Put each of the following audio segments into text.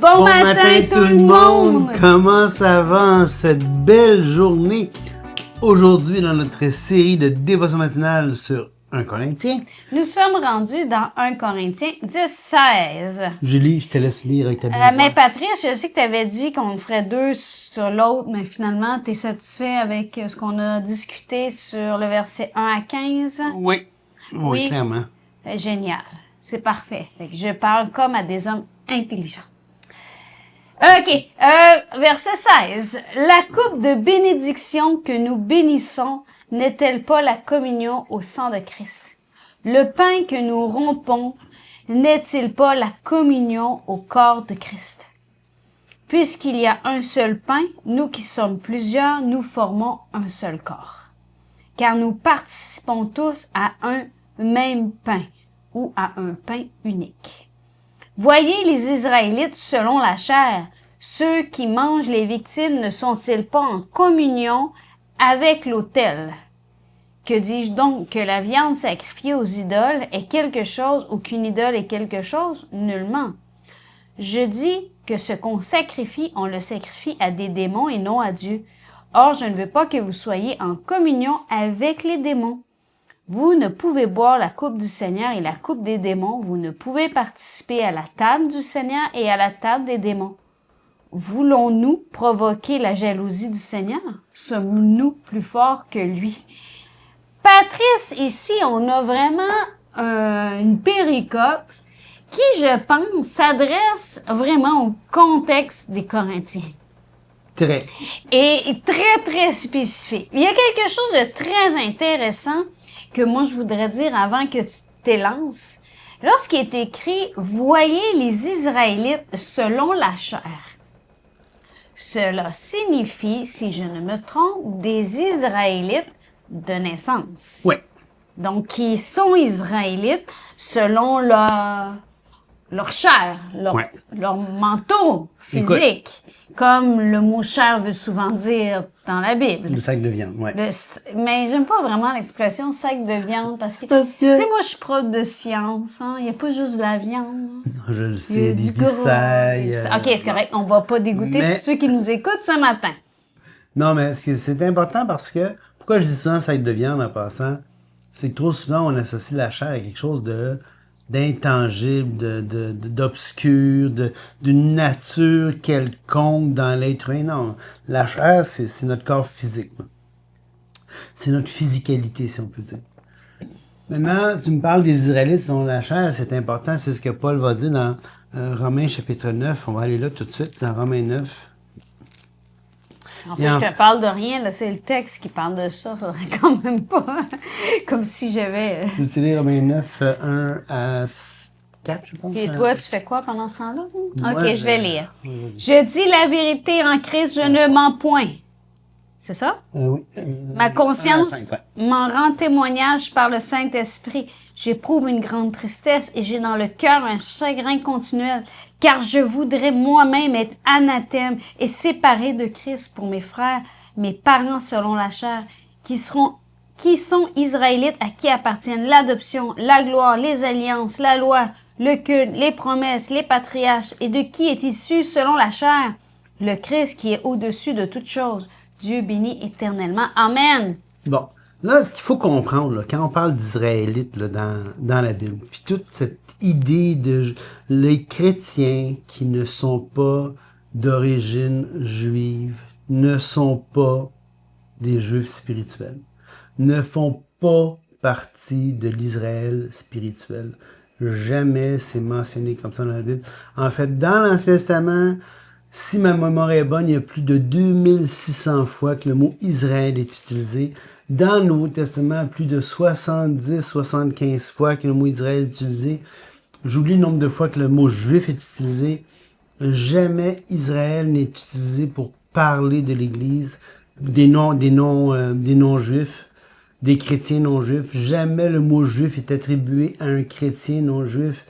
Bon matin tout le monde! Comment ça va en cette belle journée? Aujourd'hui, dans notre série de dévotion matinale sur 1 Corinthiens. Nous sommes rendus dans 1 Corinthiens 10-16. Julie, je te laisse lire avec ta Bible. Mais Patrice, je sais que tu avais dit qu'on ferait 2 sur l'autre, mais finalement, tu es satisfait avec ce qu'on a discuté sur le verset 1 à 15? Oui, clairement. Génial. C'est parfait. Fait que je parle comme à des hommes intelligents. OK. Verset 16. La coupe de bénédiction que nous bénissons n'est-elle pas la communion au sang de Christ? Le pain que nous rompons n'est-il pas la communion au corps de Christ? Puisqu'il y a un seul pain, nous qui sommes plusieurs, nous formons un seul corps. Car nous participons tous à un même pain ou à un pain unique. Voyez les Israélites selon la chair. Ceux qui mangent les victimes ne sont-ils pas en communion avec l'autel? Que dis-je donc? Que la viande sacrifiée aux idoles est quelque chose ou qu'une idole est quelque chose? Nullement. Je dis que ce qu'on sacrifie, on le sacrifie à des démons et non à Dieu. Or, je ne veux pas que vous soyez en communion avec les démons. Vous ne pouvez boire la coupe du Seigneur et la coupe des démons. Vous ne pouvez participer à la table du Seigneur et à la table des démons. Voulons-nous provoquer la jalousie du Seigneur? Sommes-nous plus forts que lui? Patrice, ici, on a vraiment une péricope qui, je pense, s'adresse vraiment au contexte des Corinthiens. Très. Et très, très spécifique. Il y a quelque chose de très intéressant que moi, je voudrais dire avant que tu t'élances. Lorsqu'il est écrit « Voyez les Israélites selon la chair », cela signifie, si je ne me trompe, des Israélites de naissance. Oui. Donc, qui sont Israélites selon leur chair, leur manteau physique. Écoute, comme le mot chair veut souvent dire dans la Bible. Le sac de viande, oui. Mais j'aime pas vraiment l'expression sac de viande parce que tu sais, moi, je suis prof de science. Hein? Il n'y a pas juste de la viande. Je le sais, des bissailles. OK, c'est correct. On va pas dégoûter tous ceux qui nous écoutent ce matin. Non, mais c'est important parce que, pourquoi je dis souvent sac de viande en passant, c'est que trop souvent, on associe la chair à quelque chose d'intangible, d'obscur, d'une nature quelconque dans l'être humain. Non, la chair, c'est notre corps physique. C'est notre physicalité, si on peut dire. Maintenant, tu me parles des Israélites selon la chair, c'est important, c'est ce que Paul va dire dans Romains chapitre 9. On va aller là tout de suite, dans Romains 9. En fait, je te parle de rien, là, c'est le texte qui parle de ça, faudrait quand même pas, comme si j'avais... Tu veux lire Romains 9, 1 à 4, je pense? Et toi, tu fais quoi pendant ce temps-là? Moi, OK, je vais lire. Je dis la vérité en Christ, je ne mens point. C'est ça? Oui. Ma conscience m'en rend témoignage par le Saint-Esprit. J'éprouve une grande tristesse et j'ai dans le cœur un chagrin continuel, car je voudrais moi-même être anathème et séparé de Christ pour mes frères, mes parents selon la chair, qui sont Israélites, à qui appartiennent l'adoption, la gloire, les alliances, la loi, le culte, les promesses, les patriarches, et de qui est issu selon la chair, le Christ qui est au-dessus de toutes choses. Dieu béni éternellement. Amen. Bon, là, ce qu'il faut comprendre, là, quand on parle d'Israélites dans la Bible, puis toute cette idée de les chrétiens qui ne sont pas d'origine juive, ne sont pas des juifs spirituels, ne font pas partie de l'Israël spirituel. Jamais c'est mentionné comme ça dans la Bible. En fait, dans l'Ancien Testament, si ma mémoire est bonne, il y a plus de 2600 fois que le mot Israël est utilisé. Dans le Nouveau Testament, plus de 70-75 fois que le mot Israël est utilisé. J'oublie le nombre de fois que le mot juif est utilisé. Jamais Israël n'est utilisé pour parler de l'Église, des non-juifs, des chrétiens non-juifs. Jamais le mot juif est attribué à un chrétien non-juif.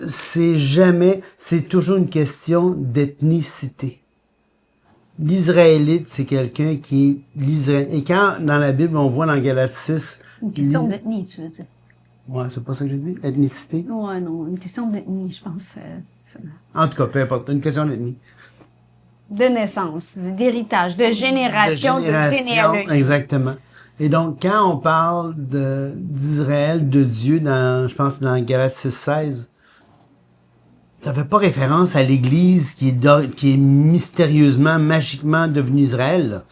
C'est toujours une question d'ethnicité. L'Israélite, c'est quelqu'un qui est l'Israël. Et quand, dans la Bible, on voit dans Galates 6... Une question d'ethnie, tu veux dire? Ouais, c'est pas ça que j'ai dit? Ethnicité? Ouais, non, une question d'ethnie, je pense. En tout cas, peu importe, une question d'ethnie. De naissance, d'héritage, de génération, de généalogie. Exactement. Et donc, quand on parle d'Israël, de Dieu, je pense dans Galates 6:16, ça fait pas référence à l'Église qui est mystérieusement, magiquement devenue Israël, là.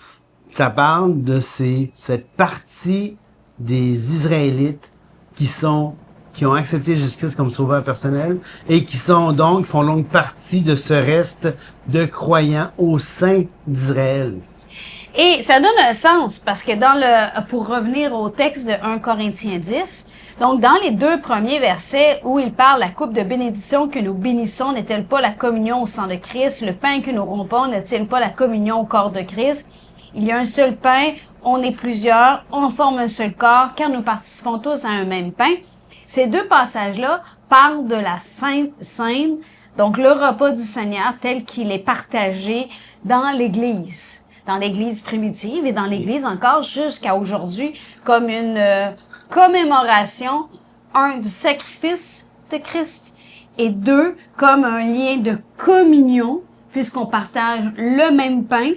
Ça parle de cette partie des Israélites qui ont accepté Jésus-Christ comme sauveur personnel et qui font donc partie de ce reste de croyants au sein d'Israël. Et ça donne un sens parce que pour revenir au texte de 1 Corinthiens 10, donc dans les 2 premiers versets où il parle la coupe de bénédiction que nous bénissons n'est-elle pas la communion au sang de Christ, le pain que nous rompons n'est-il pas la communion au corps de Christ? Il y a un seul pain, on est plusieurs, on forme un seul corps car nous participons tous à un même pain. Ces 2 passages-là parlent de la Sainte Seine, donc le repas du Seigneur tel qu'il est partagé dans l'Église primitive et dans l'Église encore jusqu'à aujourd'hui comme une commémoration, du sacrifice de Christ et 2, comme un lien de communion puisqu'on partage le même pain,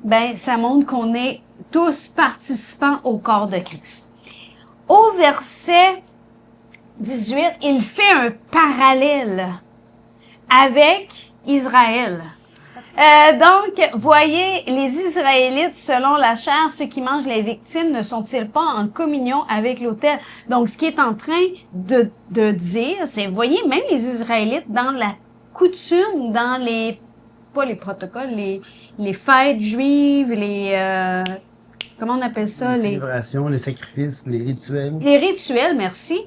ben ça montre qu'on est tous participants au corps de Christ. Au verset 18, il fait un parallèle avec Israël. Donc, voyez, les Israélites, selon la chair, ceux qui mangent les victimes, ne sont-ils pas en communion avec l'autel? Donc, ce qui est en train de dire, c'est, voyez, même les Israélites, dans la coutume, dans pas les protocoles, les fêtes juives, comment on appelle ça? Les célébrations, les sacrifices, les rituels. Les rituels, merci.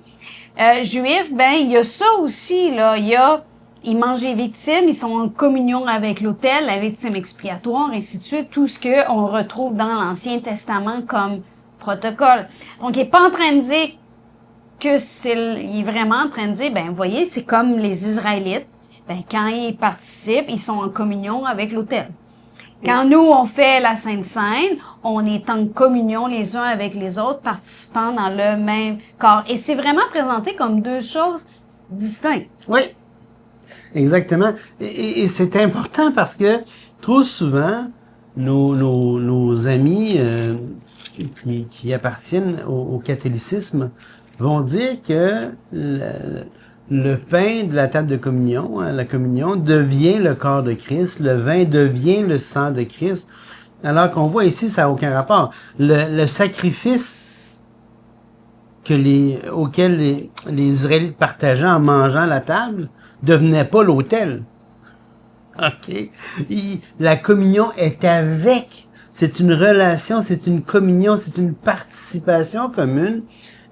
Juifs, ben, il y a ça aussi, là. Ils mangent les victimes, ils sont en communion avec l'autel, la victime expiatoire, ainsi de suite, tout ce qu'on retrouve dans l'Ancien Testament comme protocole. Donc, il est pas en train de dire il est vraiment en train de dire, ben, vous voyez, c'est comme les Israélites, ben, quand ils participent, ils sont en communion avec l'autel. Quand nous, on fait la Sainte Seine, on est en communion les uns avec les autres, participant dans le même corps. Et c'est vraiment présenté comme 2 choses distinctes. Oui. Exactement. Et c'est important parce que trop souvent, nos amis qui appartiennent au catholicisme vont dire que le pain de la table de communion, la communion, devient le corps de Christ, le vin devient le sang de Christ, alors qu'on voit ici, ça n'a aucun rapport. Le sacrifice auquel les Israélites partageaient en mangeant la table devenait pas l'autel. OK? La communion est avec. C'est une relation, c'est une communion, c'est une participation commune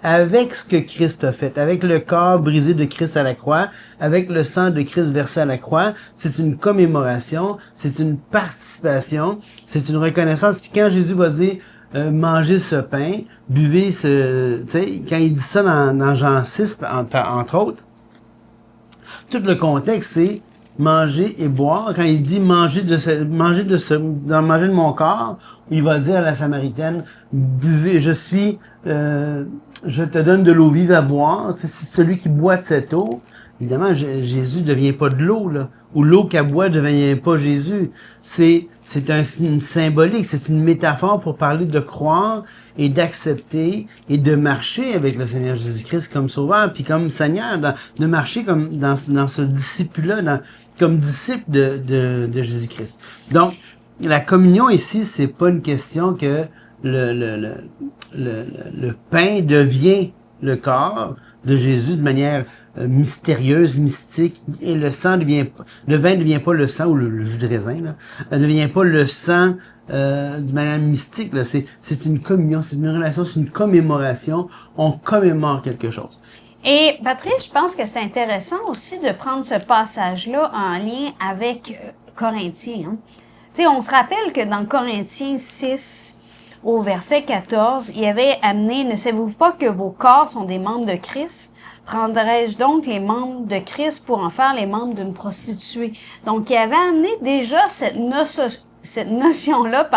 avec ce que Christ a fait, avec le corps brisé de Christ à la croix, avec le sang de Christ versé à la croix. C'est une commémoration, c'est une participation, c'est une reconnaissance. Puis quand Jésus va dire mangez ce pain, buvez tu sais, quand il dit ça dans Jean 6, entre autres, tout le contexte, c'est manger et boire. Quand il dit manger de mon corps, il va dire à la Samaritaine, buvez, je te donne de l'eau vive à boire. Tu sais, c'est celui qui boit de cette eau. Évidemment, Jésus ne devient pas de l'eau, là. Ou l'eau qu'elle boit ne devient pas Jésus. C'est une symbolique, c'est une métaphore pour parler de croire et d'accepter et de marcher avec le Seigneur Jésus-Christ comme sauveur, puis comme Seigneur, de marcher comme dans ce disciple-là, comme disciple de Jésus-Christ. Donc, la communion ici, c'est pas une question que le pain devient le corps de Jésus de manière mystérieuse, mystique, et le vin ne devient pas le sang, ou le jus de raisin, là, ne devient pas le sang de manière mystique, là. C'est une communion, c'est une relation, c'est une commémoration. On commémore quelque chose. Et Patrice, je pense que c'est intéressant aussi de prendre ce passage-là en lien avec Corinthiens. Hein. Tu sais, on se rappelle que dans Corinthiens 6, au verset 14, il avait amené « Ne savez-vous pas que vos corps sont des membres de Christ? Prendrais-je donc les membres de Christ pour en faire les membres d'une prostituée? » Donc, il avait amené déjà cette notion-là,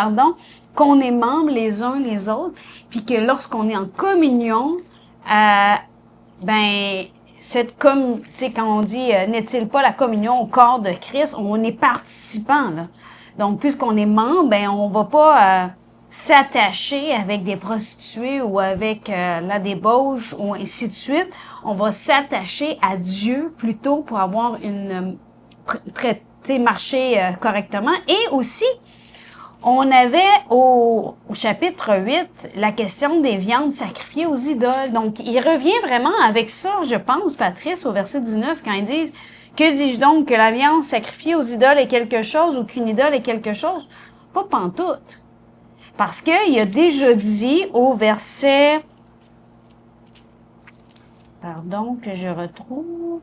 qu'on est membres les uns les autres, puis que lorsqu'on est en communion ben, tu sais, quand on dit n'est-il pas la communion au corps de Christ, on est participant, là. Donc, puisqu'on est membre, ben, on va pas s'attacher avec des prostituées ou avec la débauche ou ainsi de suite. On va s'attacher à Dieu plutôt pour avoir marcher correctement. Et aussi, on avait au chapitre 8 la question des viandes sacrifiées aux idoles. Donc, il revient vraiment avec ça, je pense, Patrice, au verset 19, quand il dit « Que dis-je donc, que la viande sacrifiée aux idoles est quelque chose ou qu'une idole est quelque chose? » Pas pantoute. Parce qu'il a déjà dit au verset... Pardon, que je retrouve...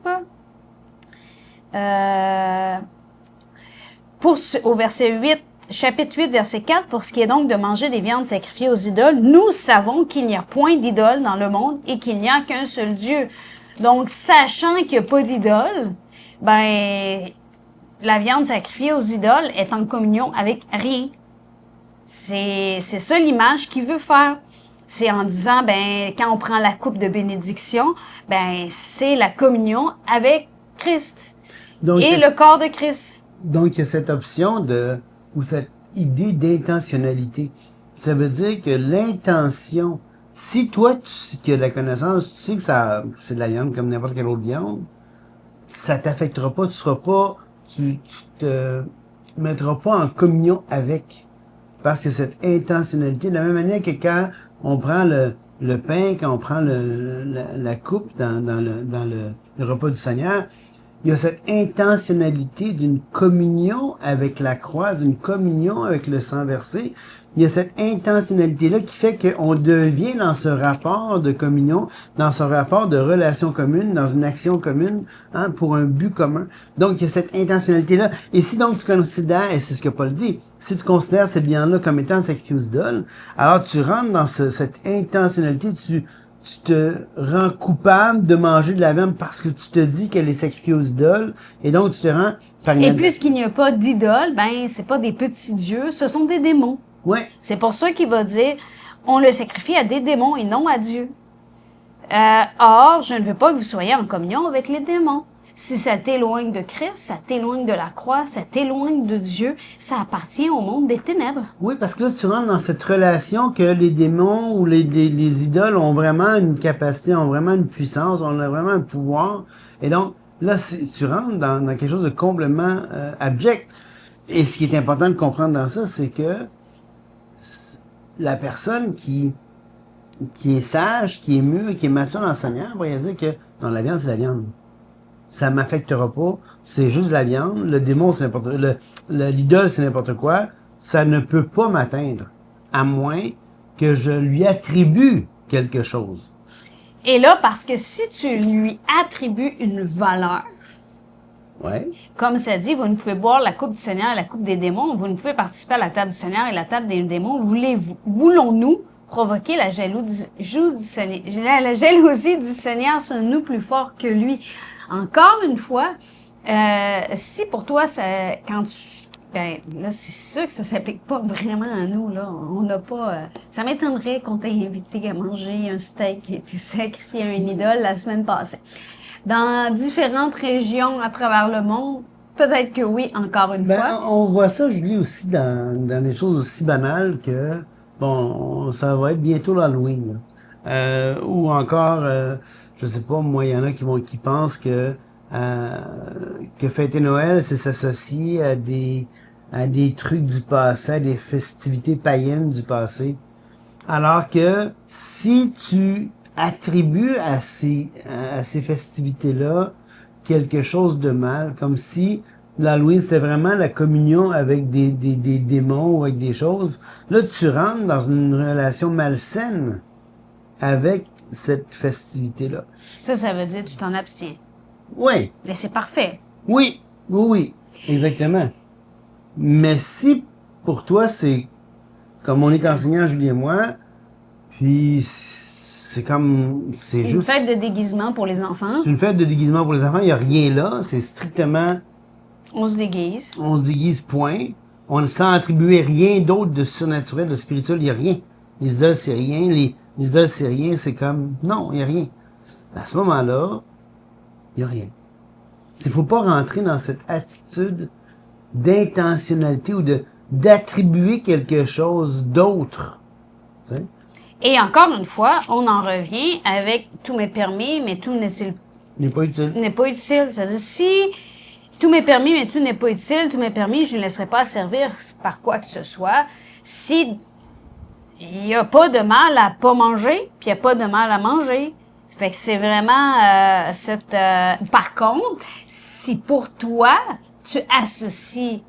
au verset 8, chapitre 8, verset 4, pour ce qui est donc de manger des viandes sacrifiées aux idoles, nous savons qu'il n'y a point d'idole dans le monde et qu'il n'y a qu'un seul Dieu. Donc, sachant qu'il n'y a pas d'idole, ben, la viande sacrifiée aux idoles est en communion avec rien. C'est ça l'image qu'il veut faire. C'est en disant, ben, quand on prend la coupe de bénédiction, ben, c'est la communion avec Christ. Donc, et le corps de Christ. Donc, il y a cette option ou cette idée d'intentionnalité. Ça veut dire que l'intention, si toi, qui as de la connaissance, tu sais que c'est de la viande comme n'importe quelle autre viande, ça t'affectera pas, tu te mettras pas en communion avec. Parce que cette intentionnalité, de la même manière que quand on prend le pain, quand on prend la coupe dans le repas du Seigneur, il y a cette intentionnalité d'une communion avec la croix, d'une communion avec le sang versé. Il y a cette intentionnalité-là qui fait qu'on devient dans ce rapport de communion, dans ce rapport de relation commune, dans une action commune, hein, pour un but commun. Donc, il y a cette intentionnalité-là. Et si donc tu considères, et c'est ce que Paul dit, si tu considères cette viande-là comme étant sacrifiée aux idoles, alors tu rentres dans cette intentionnalité, tu te rends coupable de manger de la viande parce que tu te dis qu'elle est sacrifiée aux idoles, et donc tu te rends... Et puisqu'il n'y a pas d'idole, ben, c'est pas des petits dieux, ce sont des démons. Ouais. C'est pour ça qu'il va dire, on le sacrifie à des démons et non à Dieu. Or, je ne veux pas que vous soyez en communion avec les démons. Si ça t'éloigne de Christ, ça t'éloigne de la croix, ça t'éloigne de Dieu, ça appartient au monde des ténèbres. Oui, parce que là, tu rentres dans cette relation que les démons ou les idoles ont vraiment une capacité, ont vraiment une puissance, ont vraiment un pouvoir. Et donc, là, tu rentres dans quelque chose de complètement abject. Et ce qui est important de comprendre dans ça, c'est que la personne qui est sage, qui est mûre, qui est mature dans le Seigneur, va dire que non, la viande, c'est la viande. Ça m'affectera pas. C'est juste de la viande. Le démon, c'est n'importe quoi. L'idole, c'est n'importe quoi. Ça ne peut pas m'atteindre. À moins que je lui attribue quelque chose. Et là, parce que si tu lui attribues une valeur, ouais. Comme ça dit, vous ne pouvez boire la coupe du Seigneur et la coupe des démons, vous ne pouvez participer à la table du Seigneur et la table des démons. Voulons-nous provoquer la jalousie du Seigneur sur nous plus fort que lui? Encore une fois, si pour toi, ben, là, c'est sûr que ça s'applique pas vraiment à nous, là. On n'a pas, ça m'étonnerait qu'on t'ait invité à manger un steak qui a été sacrifié à une idole la semaine passée. Dans différentes régions à travers le monde, peut-être que oui, encore une fois. On voit ça, Julie, aussi dans des choses aussi banales que, bon, ça va être bientôt l'Halloween, ou encore, je sais pas, moi, il y en a qui pensent que fêter Noël, c'est s'associer à des trucs du passé, à des festivités païennes du passé. Alors que si tu attribues à ces festivités-là quelque chose de mal, comme si l'Halloween, c'est vraiment la communion avec des démons ou avec des choses, là, tu rentres dans une relation malsaine avec cette festivité-là. Ça veut dire que tu t'en abstiens. Oui. Et c'est parfait. Oui, exactement. Mais si pour toi, c'est comme on est enseignant, Julie et moi, puis c'est juste... Une fête de déguisement pour les enfants. C'est une fête de déguisement pour les enfants, il n'y a rien là, c'est strictement... On se déguise. On se déguise, point. On ne s'en attribuer rien d'autre de surnaturel, de spirituel, il n'y a rien. Les idoles, c'est rien. Les idoles, c'est rien, c'est comme... Non, il n'y a rien. À ce moment-là, il n'y a rien. Il ne faut pas rentrer dans cette attitude d'intentionnalité ou d'attribuer quelque chose d'autre. Tu sais? Et encore une fois, on en revient avec tout m'est permis, mais tout n'est-il Il n'est pas utile. n'est pas utile. C'est-à-dire, si tout m'est permis, mais tout n'est pas utile, tout m'est permis, je ne laisserai pas servir par quoi que ce soit. Si il n'y a pas de mal à pas manger, puis il n'y a pas de mal à manger. Fait que c'est vraiment Par contre, si pour toi, tu associes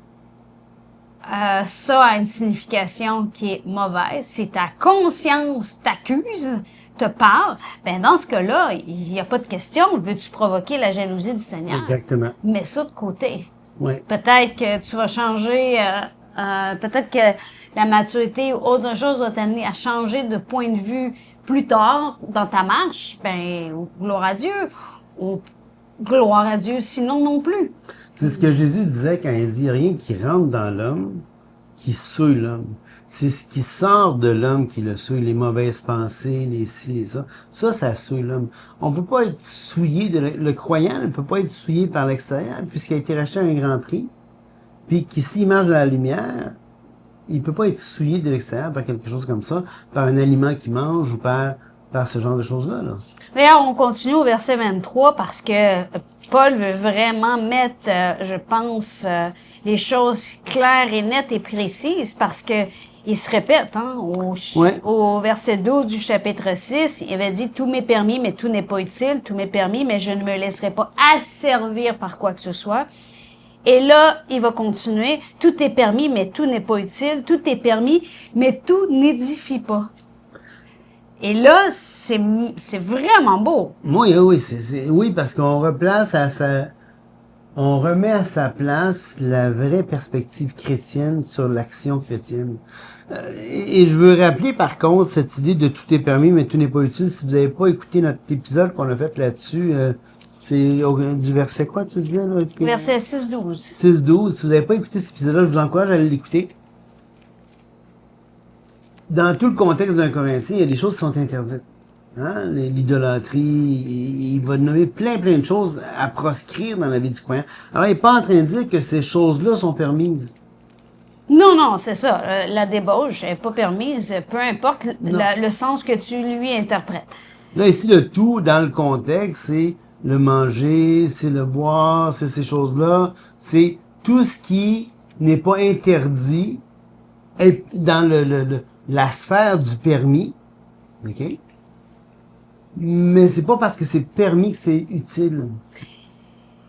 ça a une signification qui est mauvaise, si ta conscience t'accuse, te parle, ben dans ce cas-là, il n'y a pas de question. Veux-tu provoquer la jalousie du Seigneur? Exactement. Mets ça de côté. Ouais. Peut-être que tu vas changer, peut-être que la maturité ou autre chose va t'amener à changer de point de vue plus tard dans ta marche. Ben, gloire à Dieu. Ou gloire à Dieu, sinon non plus. C'est ce que Jésus disait quand il dit rien qui rentre dans l'homme, qui souille l'homme. C'est ce qui sort de l'homme qui le souille, les mauvaises pensées, les ci, les ça. Ça souille l'homme. On peut pas être souillé, le croyant ne peut pas être souillé par l'extérieur, puisqu'il a été racheté à un grand prix. Puis qu'ici, il marche dans la lumière, il peut pas être souillé de l'extérieur par quelque chose comme ça, par un aliment qu'il mange ou par ce genre de choses-là. Là. D'ailleurs, on continue au verset 23 parce que Paul veut vraiment mettre, je pense, les choses claires et nettes et précises parce que il se répète, hein, au verset 12 du chapitre 6, il avait dit « Tout m'est permis, mais tout n'est pas utile. Tout m'est permis, mais je ne me laisserai pas asservir par quoi que ce soit. » Et là, il va continuer « Tout est permis, mais tout n'est pas utile. Tout est permis, mais tout n'édifie pas. » Et là, c'est vraiment beau. Oui, oui, parce qu'on on remet à sa place la vraie perspective chrétienne sur l'action chrétienne. Et je veux rappeler par contre cette idée de tout est permis mais tout n'est pas utile. Si vous n'avez pas écouté notre épisode qu'on a fait là-dessus, c'est du verset quoi tu disais là? Verset 6-12. 6-12. Si vous n'avez pas écouté cet épisode-là, je vous encourage à aller l'écouter. Dans tout le contexte d'un Corinthien, il y a des choses qui sont interdites. Hein? L'idolâtrie, il va nommer plein de choses à proscrire dans la vie du croyant. Alors, il n'est pas en train de dire que ces choses-là sont permises. Non, c'est ça. La débauche n'est pas permise, peu importe le sens que tu lui interprètes. Là, ici, le tout, dans le contexte, c'est le manger, c'est le boire, c'est ces choses-là. C'est tout ce qui n'est pas interdit est dans la sphère du permis. OK? Mais c'est pas parce que c'est permis que c'est utile.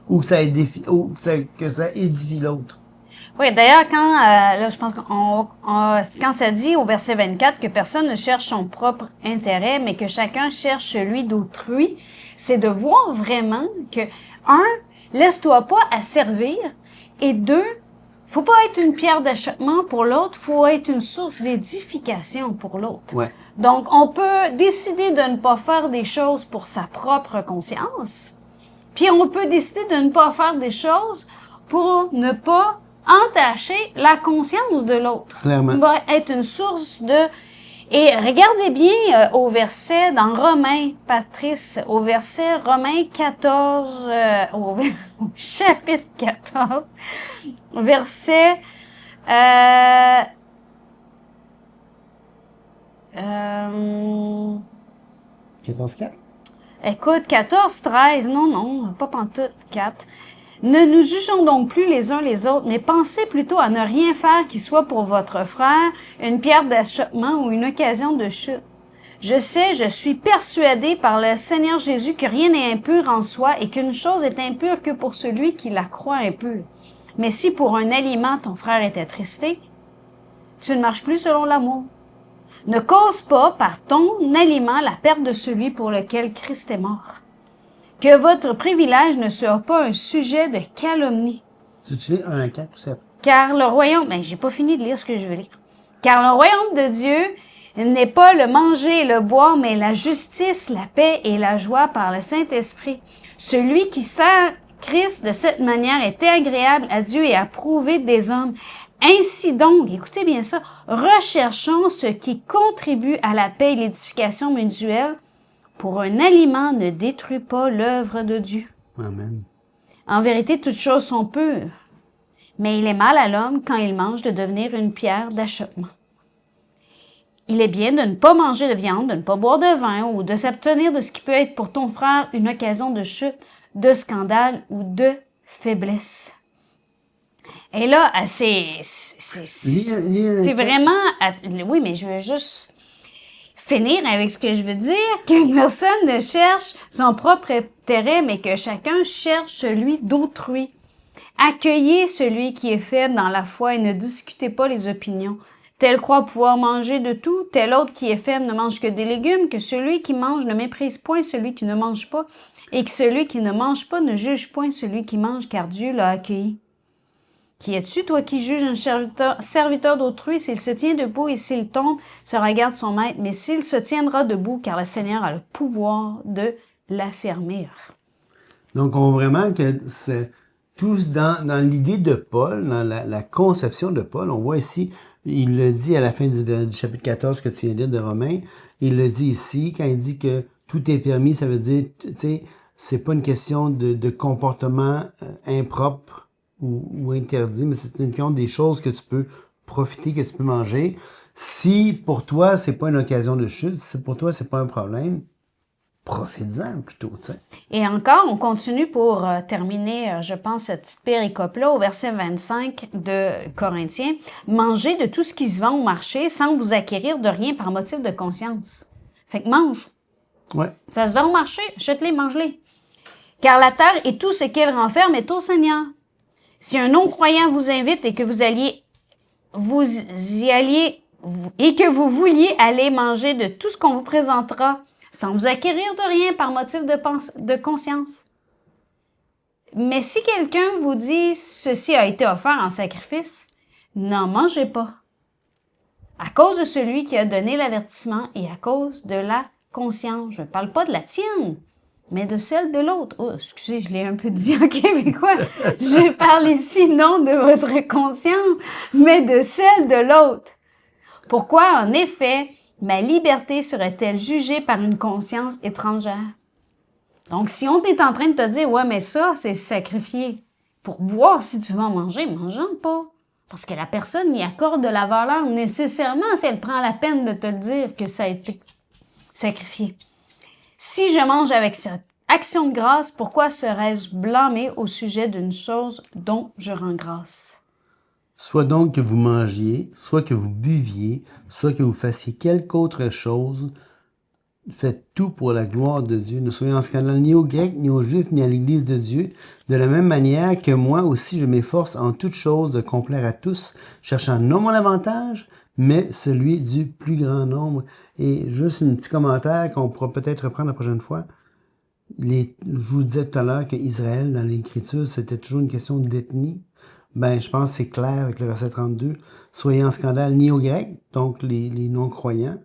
Ou que ça édifie l'autre. Oui, d'ailleurs, là, je pense quand ça dit au verset 24 que personne ne cherche son propre intérêt, mais que chacun cherche celui d'autrui, c'est de voir vraiment que, laisse-toi pas asservir, et 2, faut pas être une pierre d'achoppement pour l'autre, faut être une source d'édification pour l'autre. Ouais. Donc, on peut décider de ne pas faire des choses pour sa propre conscience, puis on peut décider de ne pas faire des choses pour ne pas entacher la conscience de l'autre. Clairement. On va être une source de... Et regardez bien au verset dans Romains, Patrice, au verset Romains 14, au chapitre 14, verset 14-4? Écoute, 14, 13, non, pas pantoute, 4. Ne nous jugeons donc plus les uns les autres, mais pensez plutôt à ne rien faire qui soit pour votre frère une pierre d'achoppement ou une occasion de chute. Je suis persuadé par le Seigneur Jésus que rien n'est impur en soi et qu'une chose est impure que pour celui qui la croit impure. Mais si pour un aliment ton frère est attristé, tu ne marches plus selon l'amour. Ne cause pas par ton aliment la perte de celui pour lequel Christ est mort. Que votre privilège ne soit pas un sujet de calomnie. Tu lis 1-4 ou 7? Car le royaume... j'ai pas fini de lire ce que je veux lire. Car le royaume de Dieu n'est pas le manger et le boire, mais la justice, la paix et la joie par le Saint-Esprit. Celui qui sert Christ de cette manière est agréable à Dieu et approuvé des hommes. Ainsi donc, écoutez bien ça, recherchons ce qui contribue à la paix et l'édification mutuelle pour un aliment ne détruit pas l'œuvre de Dieu. Amen. En vérité, toutes choses sont pures, mais il est mal à l'homme quand il mange de devenir une pierre d'achoppement. Il est bien de ne pas manger de viande, de ne pas boire de vin ou de s'abstenir de ce qui peut être pour ton frère une occasion de chute, de scandale ou de faiblesse. Et là, c'est vraiment... Oui, mais je veux juste finir avec ce que je veux dire, que personne ne cherche son propre intérêt, mais que chacun cherche celui d'autrui. Accueillez celui qui est faible dans la foi et ne discutez pas les opinions. Tel croit pouvoir manger de tout, tel autre qui est faible ne mange que des légumes, que celui qui mange ne méprise point celui qui ne mange pas, et que celui qui ne mange pas ne juge point celui qui mange, car Dieu l'a accueilli. Qui es-tu, toi qui juges un serviteur d'autrui, s'il se tient debout et s'il tombe, se regarde son maître, mais s'il se tiendra debout, car le Seigneur a le pouvoir de l'affermir. Donc, on voit vraiment que c'est tout dans l'idée de Paul, dans la conception de Paul, on voit ici, il le dit à la fin du chapitre 14 que tu viens de lire de Romains, il le dit ici, quand il dit que tout est permis, ça veut dire, tu sais, c'est pas une question de comportement impropre ou interdit, mais c'est une question des choses que tu peux profiter, que tu peux manger. Si pour toi, c'est pas une occasion de chute, si pour toi, c'est pas un problème, profite-en plutôt, tu sais. Et encore, on continue pour terminer, je pense, cette petite péricope-là au verset 25 de Corinthiens. Mangez de tout ce qui se vend au marché sans vous acquérir de rien par motif de conscience. Fait que mange. Ouais. Ça se vend au marché, achète-les, mange-les. Car la terre et tout ce qu'elle renferme est au Seigneur. Si un non-croyant vous invite et que vous y alliez et que vous vouliez aller manger de tout ce qu'on vous présentera, sans vous acquérir de rien par motif de conscience. Mais si quelqu'un vous dit « Ceci a été offert en sacrifice », n'en mangez pas. À cause de celui qui a donné l'avertissement et à cause de la conscience. Je ne parle pas de la tienne, mais de celle de l'autre. Oh, excusez, je l'ai un peu dit en québécois. Je parle ici non de votre conscience, mais de celle de l'autre. Pourquoi, en effet, ma liberté serait-elle jugée par une conscience étrangère? Donc, si on est en train de te dire, ouais, mais ça, c'est sacrifié pour voir si tu vas en manger, mange-en pas. Parce que la personne y accorde de la valeur nécessairement si elle prend la peine de te dire que ça a été sacrifié. Si je mange avec cette action de grâce, pourquoi serais-je blâmé au sujet d'une chose dont je rends grâce? Soit donc que vous mangiez, soit que vous buviez, soit que vous fassiez quelque autre chose, faites tout pour la gloire de Dieu. Ne soyez en scandale ni aux Grecs, ni aux Juifs, ni à l'Église de Dieu. De la même manière que moi aussi, je m'efforce en toutes choses de complaire à tous, cherchant non mon avantage, mais celui du plus grand nombre. Et juste un petit commentaire qu'on pourra peut-être reprendre la prochaine fois. Je vous disais tout à l'heure qu'Israël, dans l'Écriture, c'était toujours une question d'ethnie. Ben, je pense que c'est clair avec le verset 32. Soyez en scandale ni aux Grecs, donc les non-croyants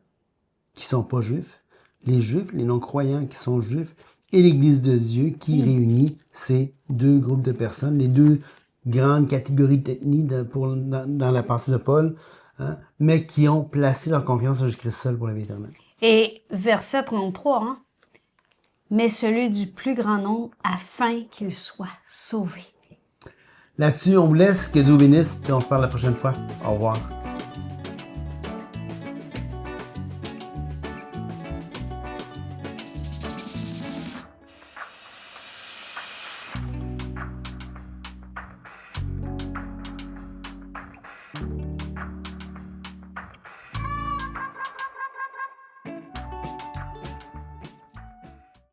qui sont pas juifs, les juifs, les non-croyants qui sont juifs, et l'Église de Dieu qui réunit ces deux groupes de personnes, les deux grandes catégories d'ethnie dans la pensée de Paul, hein, mais qui ont placé leur confiance en Jésus-Christ seul pour la vie éternelle. Et verset 33, hein? Mais celui du plus grand nombre, afin qu'il soit sauvé. Là-dessus, on vous laisse, que Dieu vous bénisse, puis on se parle la prochaine fois. Au revoir.